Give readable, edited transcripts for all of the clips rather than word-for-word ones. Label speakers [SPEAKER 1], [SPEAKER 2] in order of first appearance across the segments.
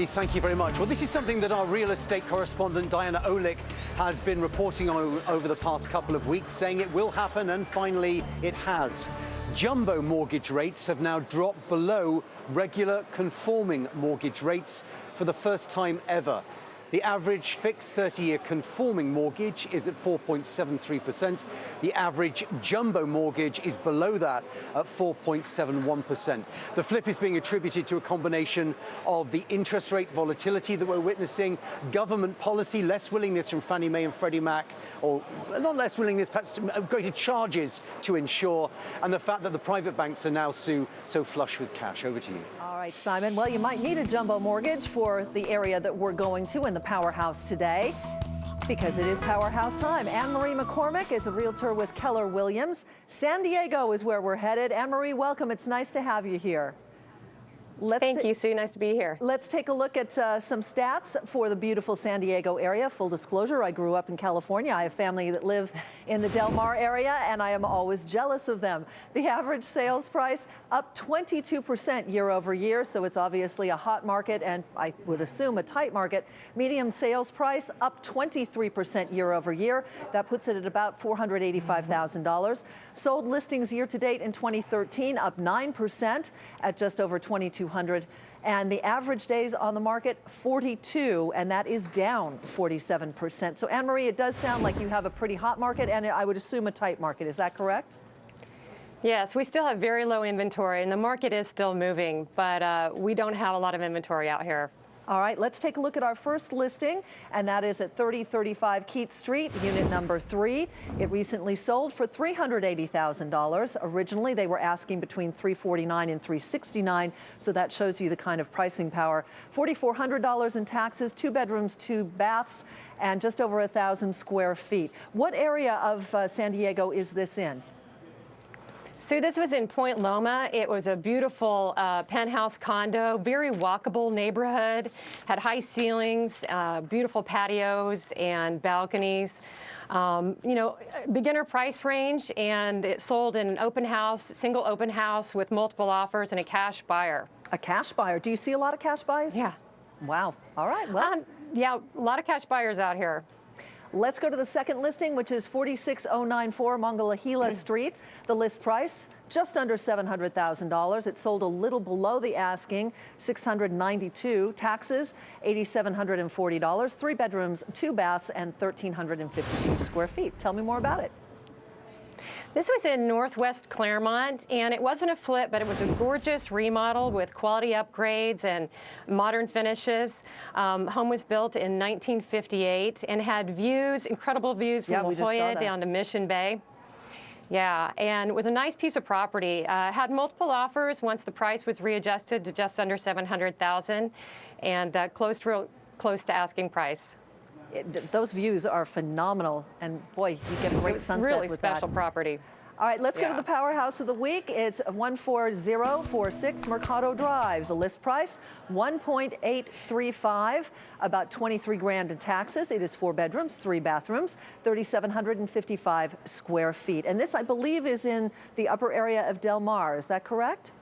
[SPEAKER 1] Andy, thank you very much. Well, this is something that our real estate correspondent Diana Olick has been reporting on over the past couple of weeks, saying it will happen, and finally it has. Jumbo mortgage rates have now dropped below regular conforming mortgage rates for the first time ever. The average fixed 30-year conforming mortgage is at 4.73%. The average jumbo mortgage is below that at 4.71%. The flip is being attributed to a combination of the interest rate volatility that we're witnessing, government policy, less willingness from Fannie Mae and Freddie Mac, or not less willingness, perhaps greater charges to insure, and the fact that the private banks are now so flush with cash. Over to you.
[SPEAKER 2] All right, Simon. Well, you might need a jumbo mortgage for the area that we're going to in the Powerhouse today, because it is Powerhouse time. Anne-Marie McCormick is a realtor with Keller Williams. San Diego is where we're headed. Anne-Marie, welcome. It's nice to have you here.
[SPEAKER 3] Thank you, Sue. Nice to be here.
[SPEAKER 2] Let's take a look at some stats for the beautiful San Diego area. Full disclosure, I grew up in California. I have family that live in the Del Mar area, and I am always jealous of them. The average sales price up 22% year over year, so it's obviously a hot market, and I would assume a tight market. Median sales price up 23% year over year. That puts it at about $485,000. Sold listings year to date in 2013 up 9% at just over 2,200. And the average days on the market, 42, and that is down 47%. So, Anne-Marie, it does sound like you have a pretty hot market, and I would assume a tight market. Is that correct?
[SPEAKER 3] Yes, we still have very low inventory, and the market is still moving, but we don't have a lot of inventory out here.
[SPEAKER 2] All right, let's take a look at our first listing, and that is at 3035 Keat Street, unit number 3. It recently sold for $380,000. Originally, they were asking between $349,000 and $369,000, so that shows you the kind of pricing power. $4,400 in taxes, 2 bedrooms, 2 baths, and just over 1,000 square feet. What area of San Diego is this in?
[SPEAKER 3] So this was in Point Loma. It was a beautiful penthouse condo, very walkable neighborhood, had high ceilings, beautiful patios and balconies. You know, beginner price range, and it sold in an open house, single open house with multiple offers and a cash buyer. A cash buyer. Do you see a lot of cash buyers? Yeah. Wow. All right. Well, yeah, a lot of cash buyers out here.
[SPEAKER 2] Let's go to the second listing, which is 46094 Monongahela Street. The list price, just under $700,000. It sold a little below the asking, $692. Taxes, $8,740. 3 bedrooms, 2 baths, and 1,352 square feet. Tell me more about it.
[SPEAKER 3] This was in Northwest Claremont, and it wasn't a flip, but it was a gorgeous remodel with quality upgrades and modern finishes. Home was built in 1958 and had views, incredible views from La Jolla down to Mission Bay. Yeah, and it was a nice piece of property. Had multiple offers once the price was readjusted to just under $700,000, and closed real close to asking price.
[SPEAKER 2] Those views are phenomenal, and boy, you get a great sunset
[SPEAKER 3] really
[SPEAKER 2] with that.
[SPEAKER 3] Special property.
[SPEAKER 2] All right, let's go to the powerhouse of the week. It's 14046 Mercado Drive. The list price, $1.835, about 23 grand in taxes. It is 4 bedrooms, 3 bathrooms, 3,755 square feet. And this, I believe, is in the upper area of Del Mar. Is that correct?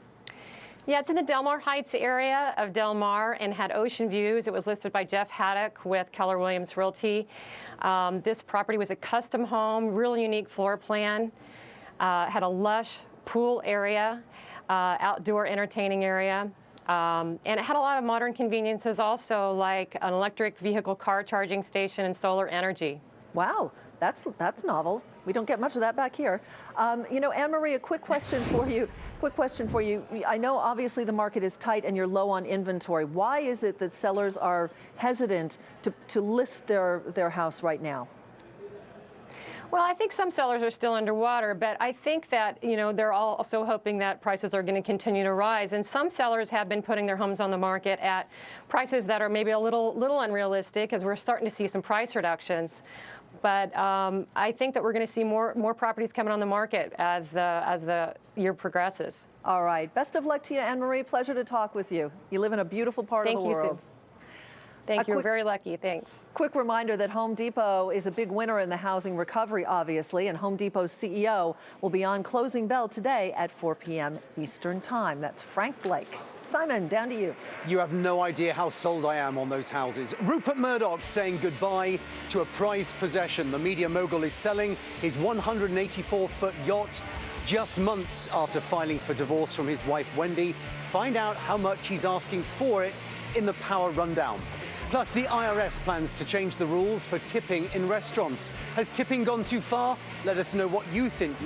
[SPEAKER 3] Yeah, it's in the Del Mar Heights area of Del Mar and had ocean views. It was listed by Jeff Haddock with Keller Williams Realty. This property was a custom home, really unique floor plan. Had a lush pool area, outdoor entertaining area. And it had a lot of modern conveniences also, like an electric vehicle car charging station and solar energy.
[SPEAKER 2] Wow, that's novel. We don't get much of that back here. You know, Anne-Marie, a quick question for you. I know obviously the market is tight and you're low on inventory. Why is it that sellers are hesitant to list their house right now?
[SPEAKER 3] Well, I think some sellers are still underwater, but I think that, you know, they're all also hoping that prices are going to continue to rise. And some sellers have been putting their homes on the market at prices that are maybe a little unrealistic, as we're starting to see some price reductions. But I think that we're going to see more properties coming on the market as the year progresses.
[SPEAKER 2] All right. Best of luck to you, Anne-Marie. Pleasure to talk with you. You live in a beautiful part of the world.
[SPEAKER 3] Thank you, Sue. Thank you. You're very lucky. Thanks.
[SPEAKER 2] Quick reminder that Home Depot is a big winner in the housing recovery, obviously, and Home Depot's CEO will be on Closing Bell today at 4 p.m. Eastern Time. That's Frank Blake. Simon, down to you.
[SPEAKER 1] You have no idea how sold I am on those houses. Rupert Murdoch saying goodbye to a prized possession. The media mogul is selling his 184-foot yacht just months after filing for divorce from his wife, Wendy. Find out how much he's asking for it in the Power Rundown. Plus, the IRS plans to change the rules for tipping in restaurants. Has tipping gone too far? Let us know what you think.